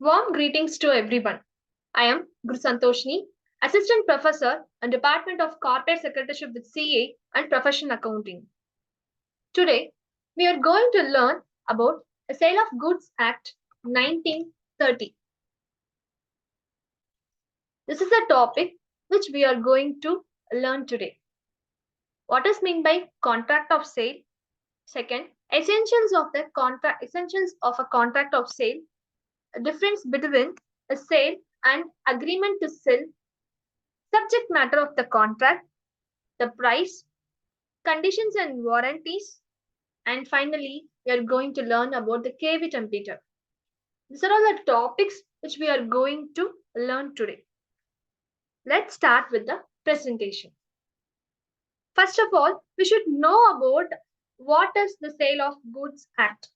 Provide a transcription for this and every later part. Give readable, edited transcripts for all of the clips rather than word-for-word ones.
Warm greetings to everyone. I am Gurusanthosini, Assistant Professor and Department of Corporate Secretaryship with CA and Professional Accounting. Today, we are going to learn about the Sale of Goods Act 1930. This is a topic which we are going to learn today. What is meant by contract of sale? Second, essentials of a contract of sale, a difference between a sale and agreement to sell, subject matter of the contract, the price, conditions and warranties, and finally, we are going to learn about the KV temperature. These are all the topics which we are going to learn today. Let's start with the presentation. First of all, we should know about what is the Sale of Goods Act.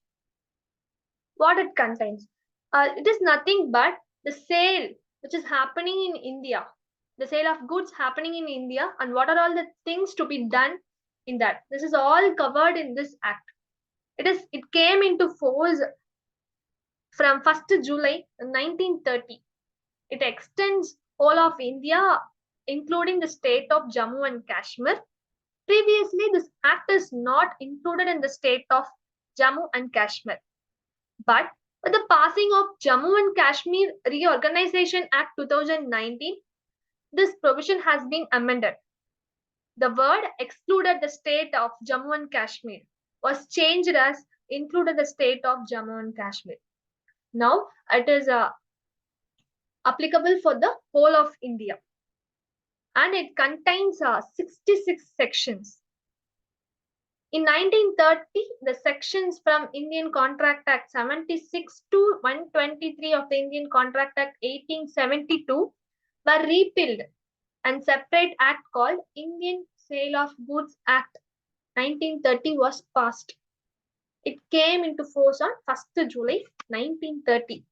What it contains. It is nothing but the sale which is happening in India. The sale of goods happening in India and what are all the things to be done in that. This is all covered in this act. It came into force from 1st July 1930. It extends all of India, including the state of Jammu and Kashmir. Previously, this act is not included in the state of Jammu and Kashmir. But with the passing of Jammu and Kashmir Reorganization Act 2019, this provision has been amended. The word excluded the state of Jammu and Kashmir was changed as included the state of Jammu and Kashmir. Now it is applicable for the whole of India. And it contains 66 sections. In 1930, the sections from Indian Contract Act 76 to 123 of the Indian Contract Act 1872 were repealed and separate act called Indian Sale of Goods Act 1930 was passed. It came into force on 1st July 1930.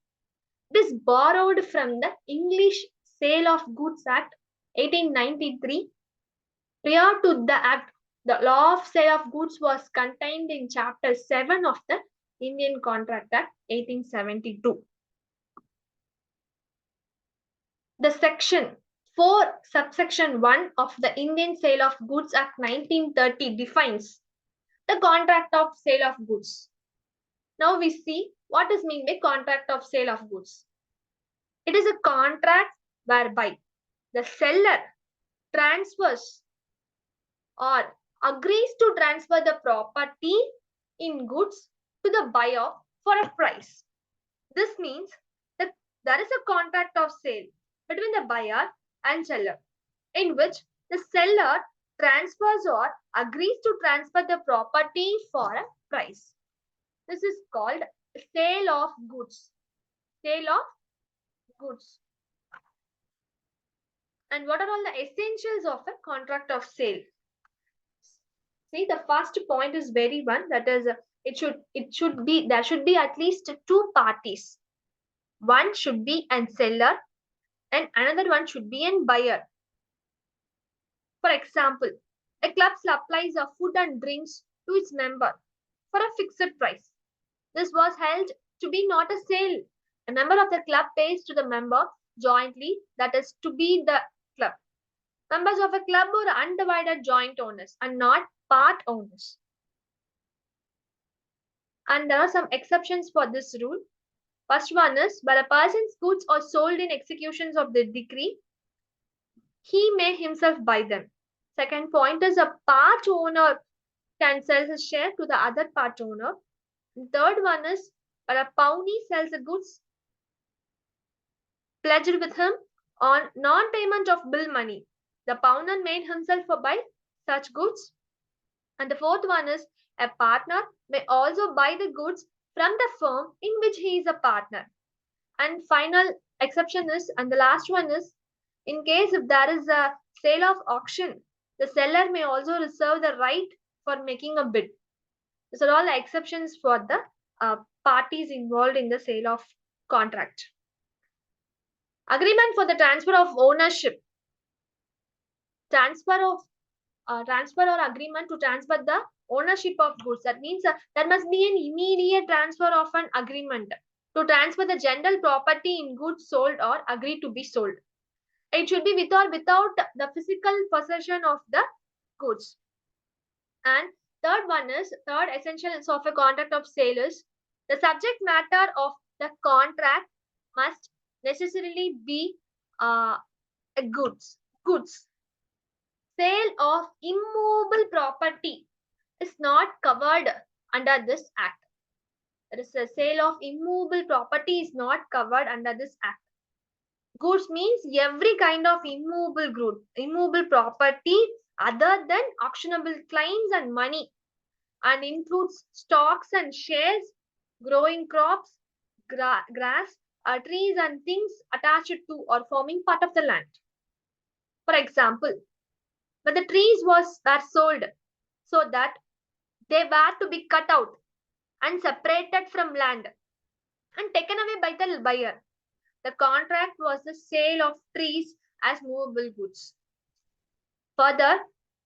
It is borrowed from the English Sale of Goods Act 1893. Prior to the act, the law of sale of goods was contained in Chapter 7 of the Indian Contract Act 1872. The section 4 subsection 1 of the Indian Sale of Goods Act 1930 defines the contract of sale of goods. Now we see what is meant by contract of sale of goods. It is a contract whereby the seller transfers or agrees to transfer the property in goods to the buyer for a price. This means that there is a contract of sale between the buyer and seller in which the seller transfers or agrees to transfer the property for a price. This is called sale of goods. Sale of goods. And what are all the essentials of a contract of sale? See, the first point is very one, that is there should be at least two parties. One should be a seller and another one should be a buyer. For example, a club supplies of food and drinks to its member for a fixed price. This was held to be not a sale. A member of the club pays to the member jointly, that is to be the club. Members of a club are undivided joint owners and not part owners. And there are some exceptions for this rule. First one is, where a person's goods are sold in executions of the decree, he may himself buy them. Second point is, a part owner can sell his share to the other part owner. And third one is, where a pawnee sells the goods pledged with him on non-payment of bill money, the pawner may himself buy such goods. And the fourth one is, a partner may also buy the goods from the firm in which he is a partner. And final exception is, and the last one is, in case if there is a sale of auction, the seller may also reserve the right for making a bid. These are all the exceptions for the parties involved in the sale of contract. Agreement for the transfer of ownership. Transfer or agreement to transfer the ownership of goods. That means there must be an immediate transfer of an agreement. to transfer the general property in goods sold or agree to be sold. It should be with or without the physical possession of the goods. And third essentials of a contract of sale is the subject matter of the contract must necessarily be a goods. Sale of immovable property is not covered under this act. There is a sale of immovable property is not covered under this act. Goods means every kind of immovable property other than auctionable claims and money, and includes stocks and shares, growing crops, grass, trees and things attached to or forming part of the land. For example, when the trees were sold so that they were to be cut out and separated from land and taken away by the buyer. The contract was the sale of trees as movable goods. Further,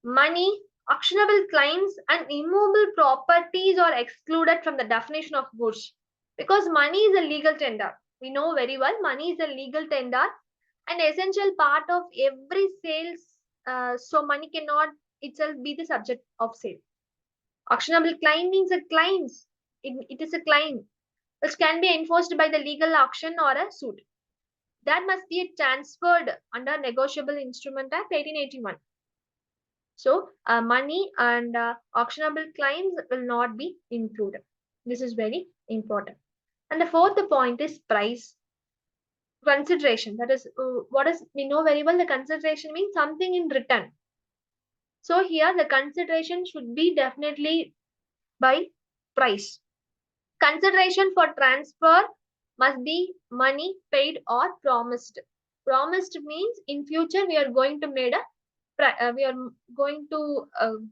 money, auctionable claims, and immovable properties are excluded from the definition of goods because money is a legal tender. We know very well money is a legal tender, an essential part of every sales. So money cannot itself be the subject of sale. Auctionable claim means a claims. It is a claim which can be enforced by the legal auction or a suit. That must be transferred under Negotiable Instrument Act 1881. So, money and auctionable claims will not be included. This is very important. And the fourth point is price consideration. That is, what is we know very well. The consideration means something in return. So here the consideration should be definitely by price. Consideration for transfer must be money paid or promised. Promised means in future we are going to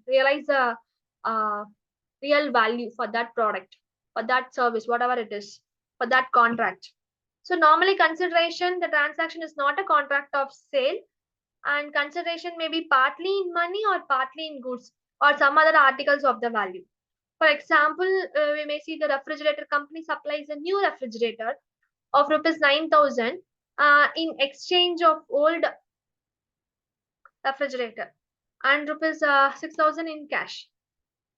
realize a real value for that product, for that service, whatever it is, for that contract. So normally consideration, the transaction is not a contract of sale, and consideration may be partly in money or partly in goods or some other articles of the value. For example, we may see the refrigerator company supplies a new refrigerator of rupees 9,000 in exchange of old refrigerator and rupees 6,000 in cash.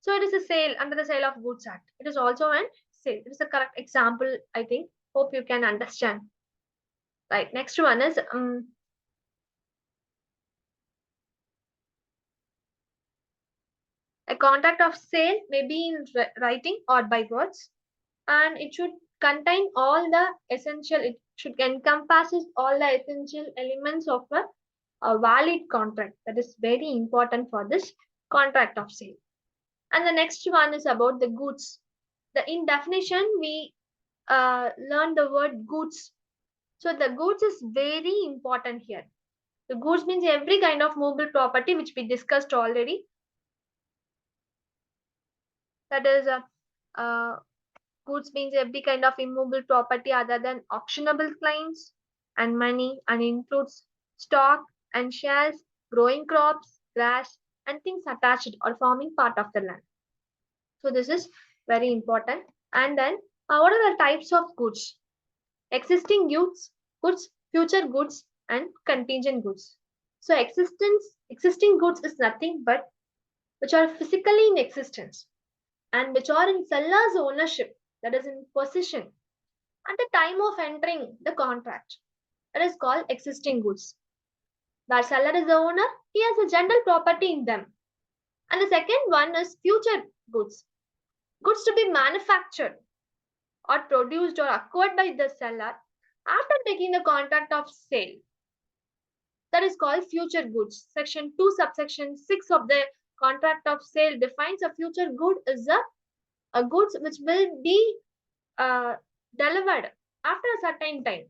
So it is a sale under the Sale of Goods Act. It is also an sale. It is a correct example, I think. Hope you can understand. Right. Next one is a contract of sale may be in writing or by words, and it should contain all the essential. It should encompasses all the essential elements of a valid contract. That is very important for this contract of sale. And the next one is about the goods. In definition, we learn the word goods. So the goods is very important here. The goods means every kind of movable property which we discussed already. That is goods means every kind of immovable property other than auctionable claims and money, and includes stock and shares, growing crops, grass, and things attached or forming part of the land. So this is very important. And then what are the types of goods? Existing goods, future goods, and contingent goods. So existing goods is nothing but which are physically in existence and which are in seller's ownership, that is in possession at the time of entering the contract. That is called existing goods. The seller is the owner, he has a general property in them. And the second one is future goods. Goods to be manufactured or produced or acquired by the seller after taking the contract of sale. That is called future goods. Section 2, subsection 6 of the contract of sale defines a future good as a goods which will be delivered after a certain time.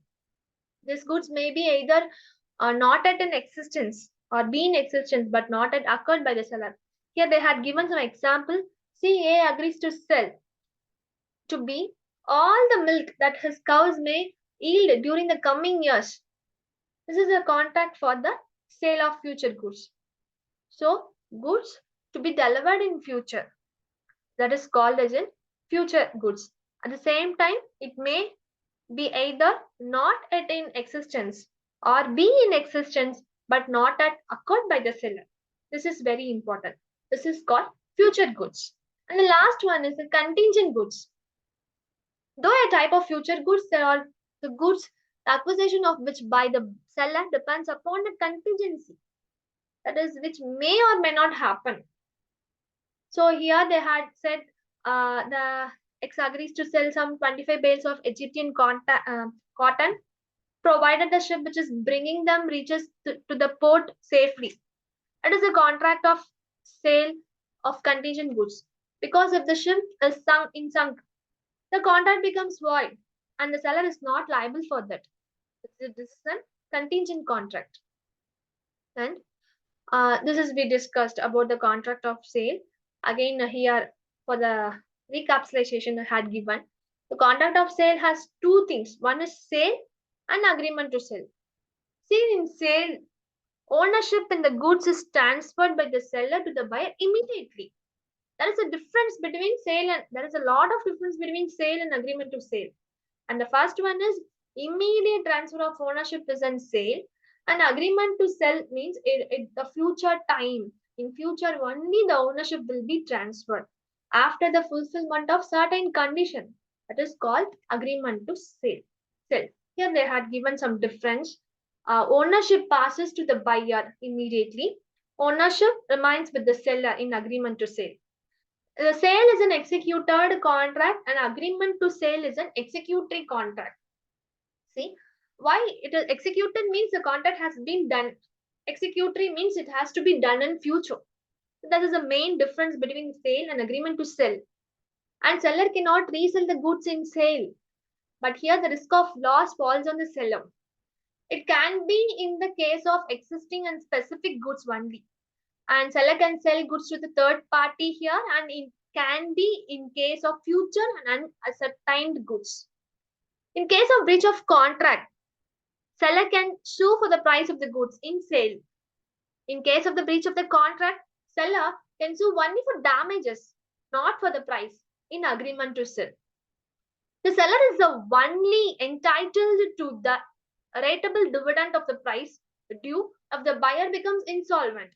These goods may be either not at an existence or be in existence but not yet occurred by the seller. Here they had given some example. See, A agrees to sell to B all the milk that his cows may yield during the coming years. This is a contract for the sale of future goods. So, goods to be delivered in future. That is called as in future goods. At the same time, it may be either not at in existence or be in existence but not at occurred by the seller. This is very important. This is called future goods. And the last one is the contingent goods. Though a type of future goods, there are the goods, the acquisition of which by the seller depends upon the contingency, that is, which may or may not happen. So here they had said the X agrees to sell some 25 bales of Egyptian cotton, provided the ship which is bringing them reaches to the port safely. It is a contract of sale of contingent goods. Because if the ship is sunk, the contract becomes void and the seller is not liable for that. This is a contingent contract. And this is we discussed about the contract of sale. Again, here for the recapitalization I had given. The contract of sale has two things. One is sale and agreement to sell. See, in sale, ownership in the goods is transferred by the seller to the buyer immediately. There is a difference between sale and there is a lot of difference between sale and agreement to sale. And the first one is immediate transfer of ownership is in sale, and agreement to sell means the future time. In future, only the ownership will be transferred after the fulfillment of certain condition. That is called agreement to sale. Sell. Here they had given some difference. Ownership passes to the buyer immediately. Ownership remains with the seller in agreement to sale. The sale is an executed contract and agreement to sale is an executory contract. See, why it is executed means the contract has been done. Executory means it has to be done in future. That is the main difference between sale and agreement to sell. And seller cannot resell the goods in sale. But here the risk of loss falls on the seller. It can be in the case of existing and specific goods only. And seller can sell goods to the third party here, and it can be in case of future and unascertained goods. In case of breach of contract, seller can sue for the price of the goods in sale. In case of the breach of the contract, seller can sue only for damages, not for the price, in agreement to sell. The seller is the only entitled to the rateable dividend of the price due if the buyer becomes insolvent.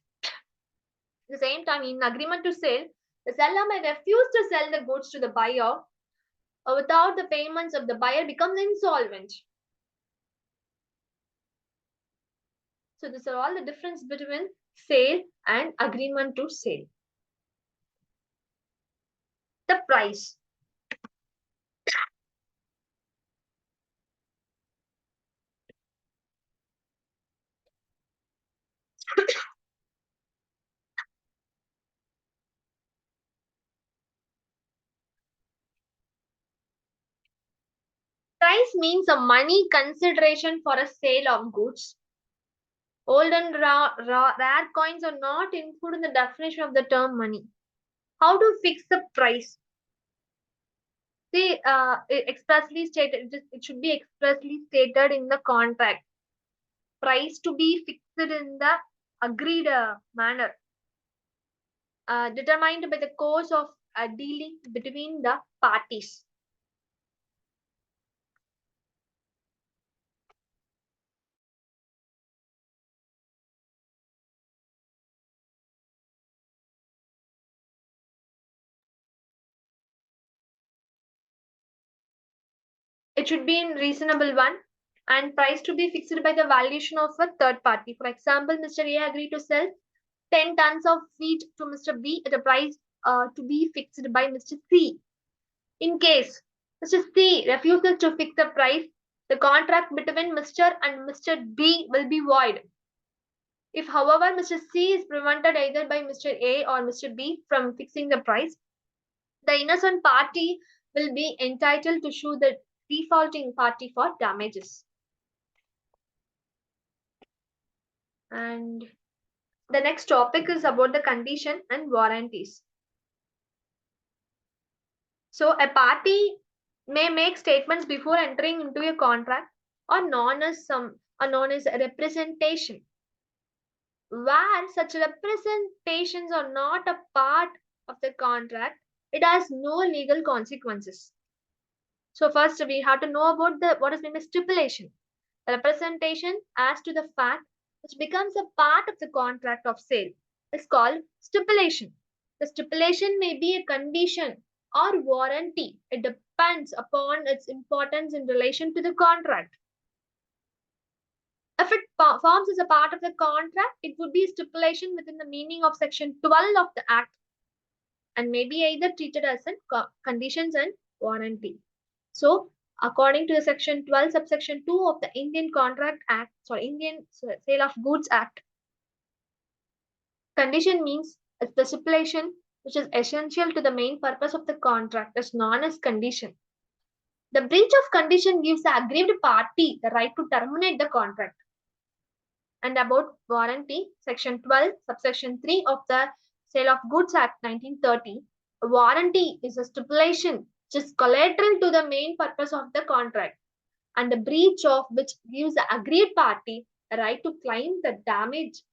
At the same time, in agreement to sell, the seller may refuse to sell the goods to the buyer or without the payments of the buyer becomes insolvent. So these are all the difference between sale and agreement to sale. The price. Price means a money consideration for a sale of goods. Old and rare coins are not included in the definition of the term money. How to fix the price? See, expressly stated, it should be expressly stated in the contract. Price to be fixed in the agreed manner, determined by the course of dealing between the parties. It should be in reasonable one and price to be fixed by the valuation of a third party. For example, Mr. A agreed to sell 10 tons of wheat to Mr. B at a price to be fixed by Mr. C. In case Mr. C refuses to fix the price, the contract between Mr. and Mr. B will be void. If, however, Mr. C is prevented either by Mr. A or Mr. B from fixing the price, the innocent party will be entitled to sue the defaulting party for damages. And the next topic is about the condition and warranties. So a party may make statements before entering into a contract or known as a representation. Where such representations are not a part of the contract, it has no legal consequences. So first we have to know about the what is meant by stipulation. The representation as to the fact which becomes a part of the contract of sale is called stipulation. The stipulation may be a condition or warranty. It depends upon its importance in relation to the contract. If it forms as a part of the contract, it would be a stipulation within the meaning of section 12 of the Act and may be either treated as a conditions and warranty. So, according to the section 12, subsection 2 of the Indian Contract Act, Indian Sale of Goods Act, condition means a stipulation which is essential to the main purpose of the contract is known as condition. The breach of condition gives the aggrieved party the right to terminate the contract. And about warranty, section 12, subsection 3 of the Sale of Goods Act 1930, a warranty is a stipulation which is collateral to the main purpose of the contract and the breach of which gives the aggrieved party a right to claim the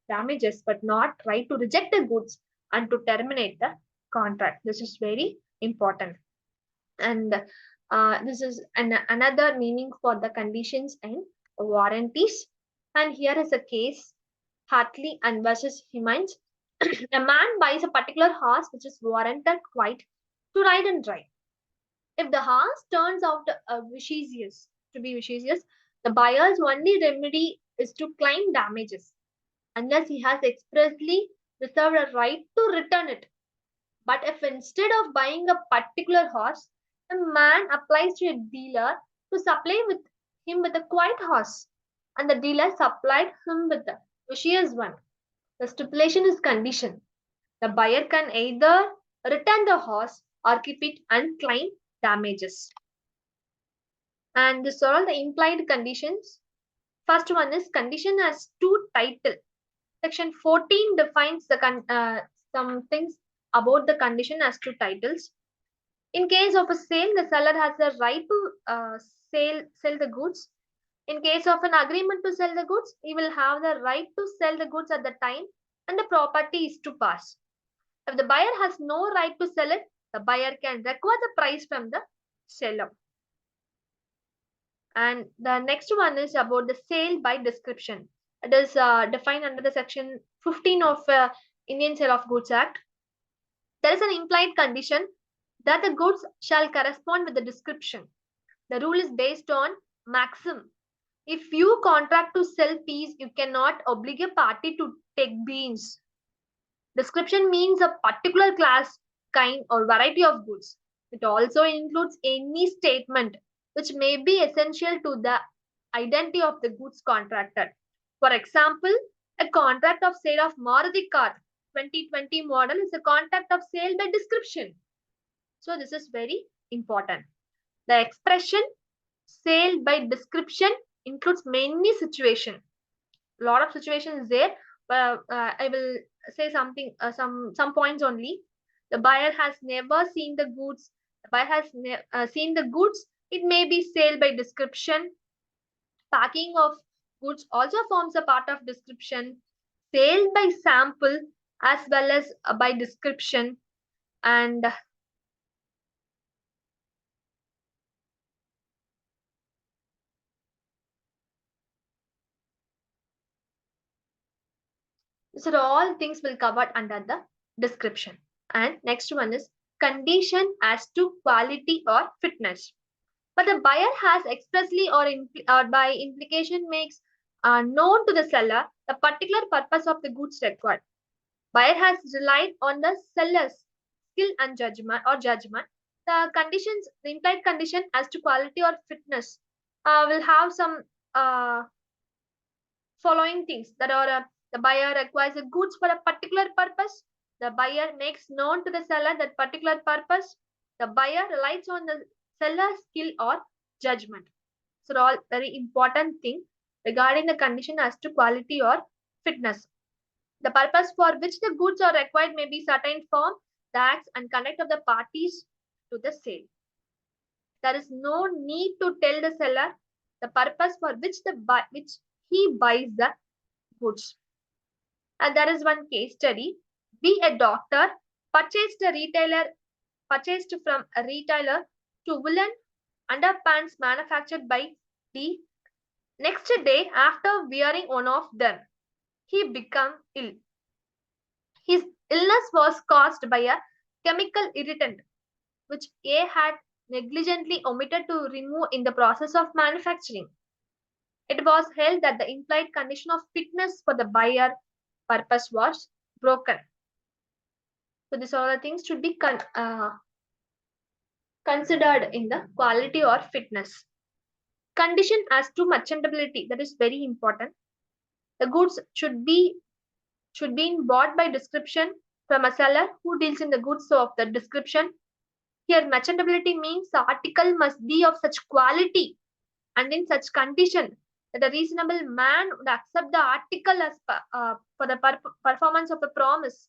damages but not right to reject the goods and to terminate the contract. This is very important. And this is another meaning for the conditions and warranties. And here is a case, Hartley and versus Hemans. A man buys a particular horse which is warranted quite to ride and drive. If the horse turns out vicious, the buyer's only remedy is to claim damages, unless he has expressly reserved a right to return it. But if instead of buying a particular horse, a man applies to a dealer to supply him with a quiet horse, and the dealer supplied him with a vicious one, the stipulation is condition. The buyer can either return the horse or keep it and claim damages. And these are all the implied conditions. First one is condition as to title. Section 14 defines some things about the condition as to titles. In case of a sale, the seller has the right to sell the goods. In case of an agreement to sell the goods, he will have the right to sell the goods at the time and the property is to pass. If the buyer has no right to sell it, the buyer can require the price from the seller. And the next one is about the sale by description. It is defined under the section 15 of Indian Sale of Goods Act. There is an implied condition that the goods shall correspond with the description. The rule is based on maxim. If you contract to sell peas, you cannot obligate a party to take beans. Description means a particular class, kind, or variety of goods. It also includes any statement which may be essential to the identity of the goods contracted. For example, a contract of sale of Maruti car 2020 model is a contract of sale by description. So this is very important. The expression sale by description includes many situations. A lot of situations there. I will say something, some points only. The buyer has never seen the goods. The buyer has seen the goods. It may be sale by description. Packing of goods also forms a part of description. Sale by sample as well as by description. And these are all things will covered under the description. And next one is condition as to quality or fitness. But the buyer has expressly or by implication makes known to the seller the particular purpose of the goods required. Buyer has relied on the seller's skill and judgment. The conditions, the implied condition as to quality or fitness will have some following things that are the buyer requires the goods for a particular purpose. The buyer makes known to the seller that particular purpose. The buyer relies on the seller's skill or judgment. So all very important thing regarding the condition as to quality or fitness. The purpose for which the goods are required may be certain form, the acts and conduct of the parties to the sale. There is no need to tell the seller the purpose for which he buys the goods. And there is one case study. Be a doctor purchased from a retailer to woolen underpants manufactured by D. Next day, after wearing one of them, he became ill. His illness was caused by a chemical irritant which A had negligently omitted to remove in the process of manufacturing. It was held that the implied condition of fitness for the buyer purpose was broken. So these all the things should be considered in the quality or fitness. Condition as to merchantability, that is very important. The goods should be bought by description from a seller who deals in the goods of the description. Here merchantability means the article must be of such quality and in such condition that a reasonable man would accept the article as for the performance of a promise.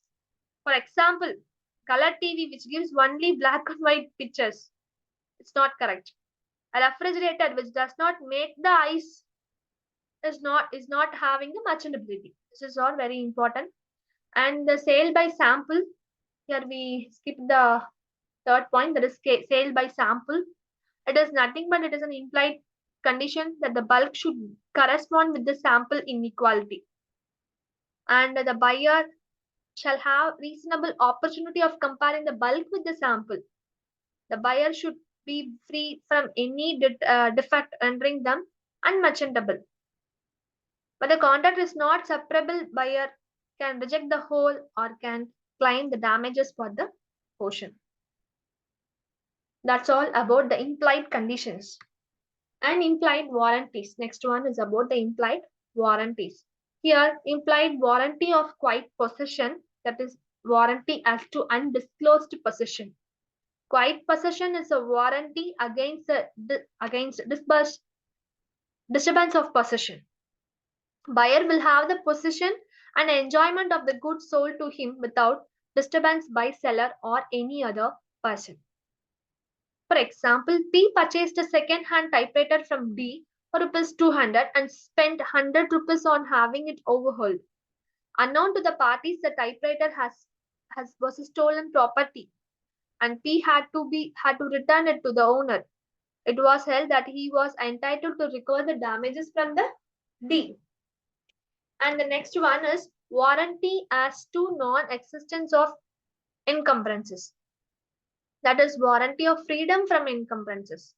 For example, color TV which gives only black and white pictures. It's not correct. A refrigerator which does not make the ice is not having the merchantability. This is all very important. And the sale by sample. Here we skip the third point, that is sale by sample. It is nothing but it is an implied condition that the bulk should correspond with the sample inequality. And the buyer shall have reasonable opportunity of comparing the bulk with the sample. The buyer should be free from any defect rendering them unmerchantable. But the contract is not separable, buyer can reject the whole or can claim the damages for the portion. That's all about the implied conditions. And implied warranties. Next one is about the implied warranties. Here, implied warranty of quiet possession, that is warranty as to undisclosed possession. Quiet possession is a warranty against disturbance of possession. Buyer will have the possession and enjoyment of the goods sold to him without disturbance by seller or any other person. For example, P purchased a second-hand typewriter from D for rupees 200 and spent 100 rupees on having it overhauled. Unknown to the parties, the typewriter was a stolen property, and P had to return it to the owner. It was held that he was entitled to recover the damages from the D. And the next one is warranty as to non-existence of encumbrances. That is warranty of freedom from encumbrances.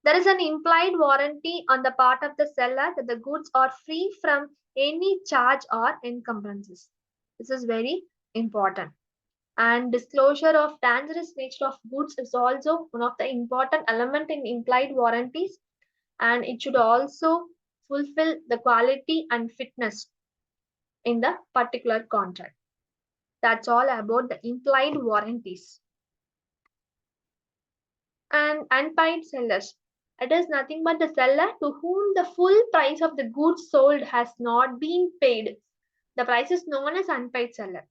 There is an implied warranty on the part of the seller that the goods are free from any charge or encumbrances. This is very important. And disclosure of dangerous nature of goods is also one of the important element in implied warranties, and it should also fulfill the quality and fitness in the particular contract. That's all about the implied warranties. And unpaid sellers. It is nothing but the seller to whom the full price of the goods sold has not been paid. The price is known as unpaid seller.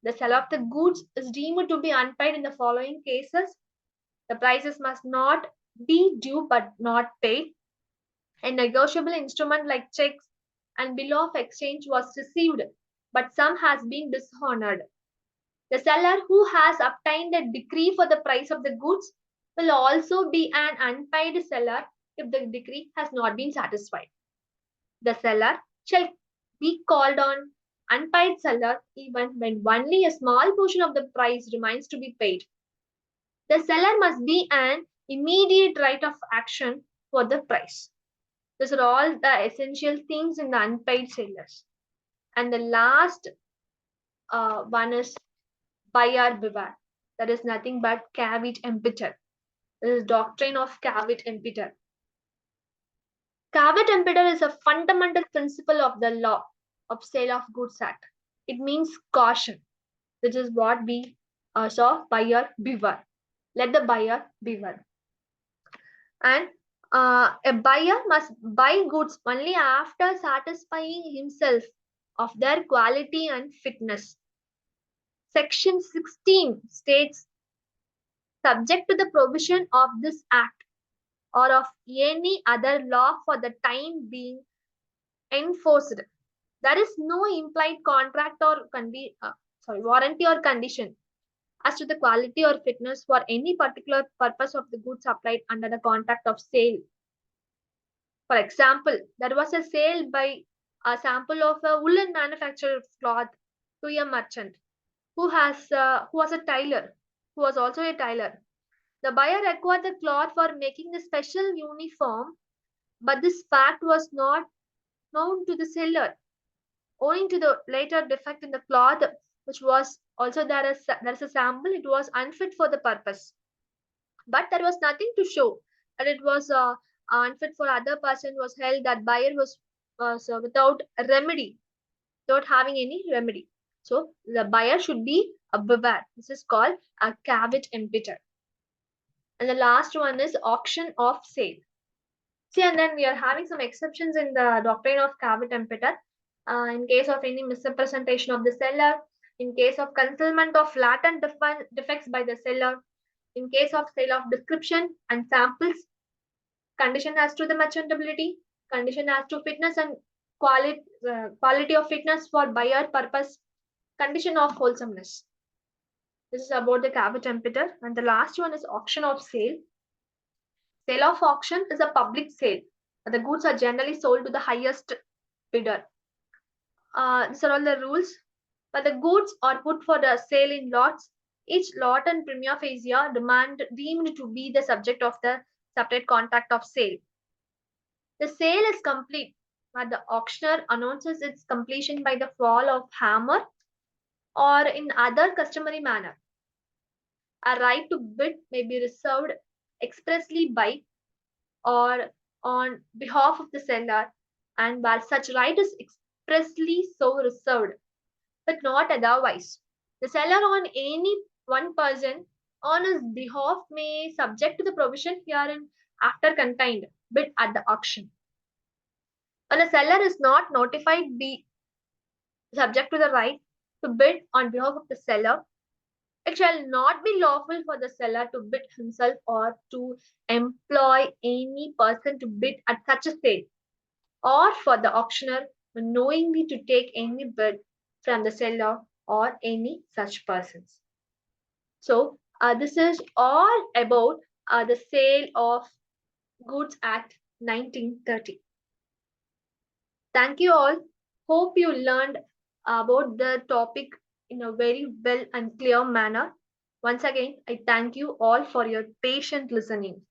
The seller of the goods is deemed to be unpaid in the following cases. The prices must not be due but not paid. A negotiable instrument like checks and bill of exchange was received, but some has been dishonored. The seller who has obtained a decree for the price of the goods will also be an unpaid seller if the decree has not been satisfied. The seller shall be called on unpaid seller even when only a small portion of the price remains to be paid. The seller must be an immediate right of action for the price. These are all the essential things in the unpaid sellers. And the last one is buyer beware. That is nothing but caveat emptor. This is doctrine of caveat emptor. Caveat emptor is a fundamental principle of the law of Sale of Goods Act. It means caution, which is what we saw buyer beware. Let the buyer beware. And a buyer must buy goods only after satisfying himself of their quality and fitness. Section 16 states, subject to the provision of this act or of any other law for the time being enforced, there is no implied contract or warranty or condition as to the quality or fitness for any particular purpose of the goods supplied under the contract of sale. For example, there was a sale by a sample of a woolen manufactured cloth to a merchant who was a tailor, who was also a tailor. The buyer required the cloth for making a special uniform, but this fact was not known to the seller. Owing to the later defect in the cloth, which was also there is a sample, it was unfit for the purpose. But there was nothing to show that it was unfit for other person. Was held that buyer was without remedy, without having any remedy. So the buyer should be beware. This is called a caveat emptor. And the last one is auction of sale. See, and then we are having some exceptions in the doctrine of caveat emptor. In case of any misrepresentation of the seller, in case of concealment of latent defects by the seller, in case of sale of description and samples, condition as to the merchantability, condition as to fitness and quality of fitness for buyer purpose, condition of wholesomeness. This is about the caveat emptor. And the last one is auction of sale. Sale of auction is a public sale. The goods are generally sold to the highest bidder. These are all the rules. But the goods are put for the sale in lots. Each lot and prima facie demand deemed to be the subject of the separate contract of sale. The sale is complete, but the auctioneer announces its completion by the fall of hammer or in other customary manner. A right to bid may be reserved expressly by or on behalf of the seller, and where such right is expressly so reserved, but not otherwise. The seller on any one person on his behalf may subject to the provision herein after contained bid at the auction. When a seller is not notified, be subject to the right to bid on behalf of the seller, it shall not be lawful for the seller to bid himself or to employ any person to bid at such a sale, or for the auctioneer knowingly to take any bid from the seller or any such persons. So, this is all about the Sale of Goods Act 1930. Thank you all. Hope you learned about the topic in a very well and clear manner. Once again, I thank you all for your patient listening.